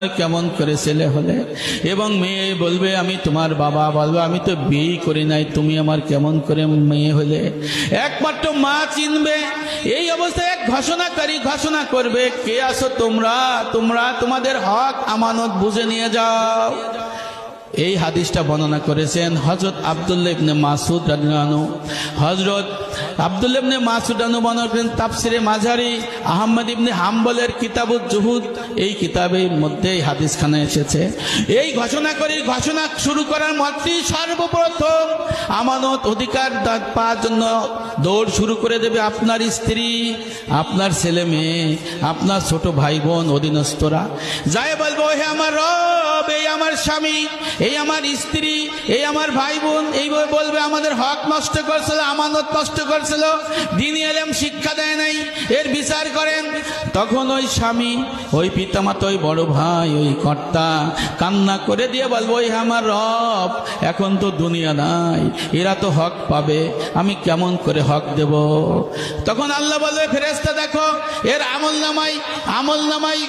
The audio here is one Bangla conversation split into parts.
কেমন করে ছেলে হলে এবং মেয়ে বলবে আমি তোমার বাবা, বলবে আমি তো বিয়ে করি নাই, তুমি আমার কেমন করে মেয়ে হলে। একমাত্র মা চিনবে। এই অবস্থায় এক ঘোষণাকারী ঘোষণা করবে, কে আসো তোমরা, তোমরা তোমাদের হক আমানত বুঝে নিয়ে যাও। এই হাদিসটা বর্ণনা করেছেন হযরত আব্দুল্লাহ ইবনে মাসউদ রাদিয়াল্লাহু আনহু। হযরত আব্দুল্লাহ ইবনে মাসউদ রাদিয়াল্লাহু আনহু বর্ণনা করেন তাফসিরে মাঝারি আহমদ ইবনে হাম্বলের কিতাবুজ জুহুদ, এই কিতাবের মধ্যে এই হাদিসখানা এসেছে। এই ঘোষণাকারীর ঘোষণা শুরু করার মাত্রই সর্বপ্রথম আমানত অধিকার পাওয়ার জন্য দৌড় শুরু করে দেবে আপনার স্ত্রী, আপনার ছেলে মেয়ে, আপনার ছোট ভাই বোন অধীনস্থরা। যাই বলবো, হে আমার রব, এই আমার স্বামী, এই আমার স্ত্রী, এই আমার ভাই বোন, এইভাবে বলবে আমাদের হক নষ্ট করছিল, আমানত নষ্ট করছিল, দ্বীনি ইলম শিক্ষা দেয় নাই, এর বিচার করেন। তখন ওই স্বামী, ওই পিতামাতা, ওই বড় ভাই, ওই কর্তা কান্না করে দিয়ে বলবো, হে আমার রব, এখন তো দুনিয়া নাই, এরা তো হক পাবে, আমি কেমন করে হক দেব? তখন আল্লাহ বলবে, ফেরেশতা দেখো এর আমল নামাই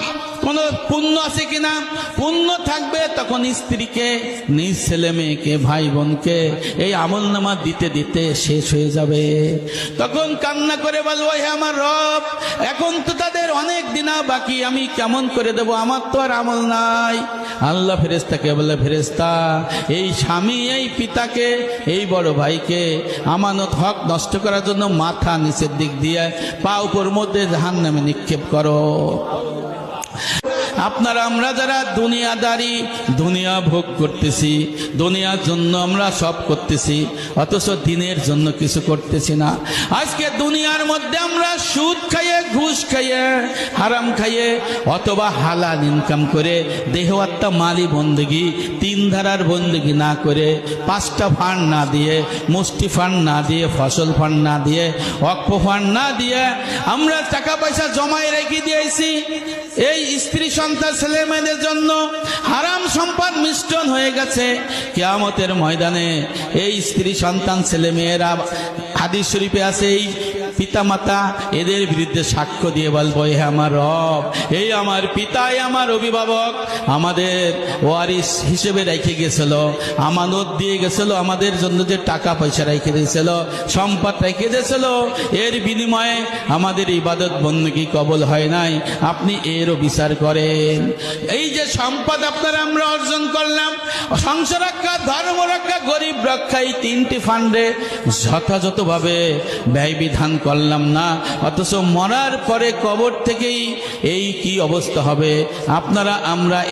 কোনো পুণ্য আছে কিনা। পুণ্য থাকবে তখন স্ত্রীকে, নিজ ছেলে মেয়েকে, ভাই বোনকে এই আমল নামা দিতে দিতে শেষ হয়ে যাবে। তখন কান্না করে বলবো, হে আমার রব, এখন তো তাদের অনেক দিনা বাকি, আমি কেমন করে দেব, আমার তো আর আমল নাই। আল্লাহ ফেরেশতাকে বলে, ফেরেশতা, এই স্বামী, এই পিতাকে, এই বড় ভাইকে আমানত হক নষ্ট করার জন্য মাথা নিচের দিক দিয়ে পা উপর মধ্যে জাহান্নামে নিক্ষেপ করো। আপনারা আমরা যারা দুনিয়াদারি, দুনিয়া ভোগ করতেছি, দুনিয়ার জন্য আমরা সব করতেছি, অথচ দিনের জন্য কিছু করতেছি না। আজকে দুনিয়ার মধ্যে আমরা সুদ খাইয়ে, ঘুষ খাইয়ে, হারাম খাইয়ে অথবা হালাল ইনকাম করে দেহ আত্মা মালি বন্দেগি, তিন ধারার বন্দেগি না করে, পাঁচটা ফান্ড না দিয়ে, মুষ্টি ফান্ড না দিয়ে, ফসল ফান্ড না দিয়ে, ওয়াকফ ফান্ড না দিয়ে আমরা টাকা পয়সা জমায় রেখে দিয়েছি এই স্ত্রী সন্তান ছেলে মেয়েদের জন্য। হারাম সম্পদ মিশ্রণ হয়ে গেছে। কিয়ামতের ময়দানে এই স্ত্রী সন্তান ছেলে মেয়েরা, হাদিস শরীফে আছে, এই পিতামাতা এদের বিরুদ্ধে সাক্ষ্য দিয়ে বলবো, হে আমার রব, এই আমার পিতা, এই আমার অভিভাবক আমাদের ওয়ারিস হিসেবে রেখে গেছিল, আমানত দিয়ে গেছিল, আমাদের জন্য যে টাকা পয়সা রেখে দিয়েছিল, সম্পদ রেখে দিয়েছিল, এর বিনিময়ে আমাদের ইবাদত বন্দেগী কবুল হয় নাই, আপনি এরও বিচার করেন। এই যে সম্পদ আপনারা আমরা অর্জন করলাম, সংসার রক্ষা, ধর্ম রক্ষা, গরিব রক্ষা, এই তিনটি ফান্ডে যথাযথভাবে ব্যয় বিধান করলাম না, অথচ মরার পরে কবর থেকেই এই কি অবস্থা হবে আপনারা আমরা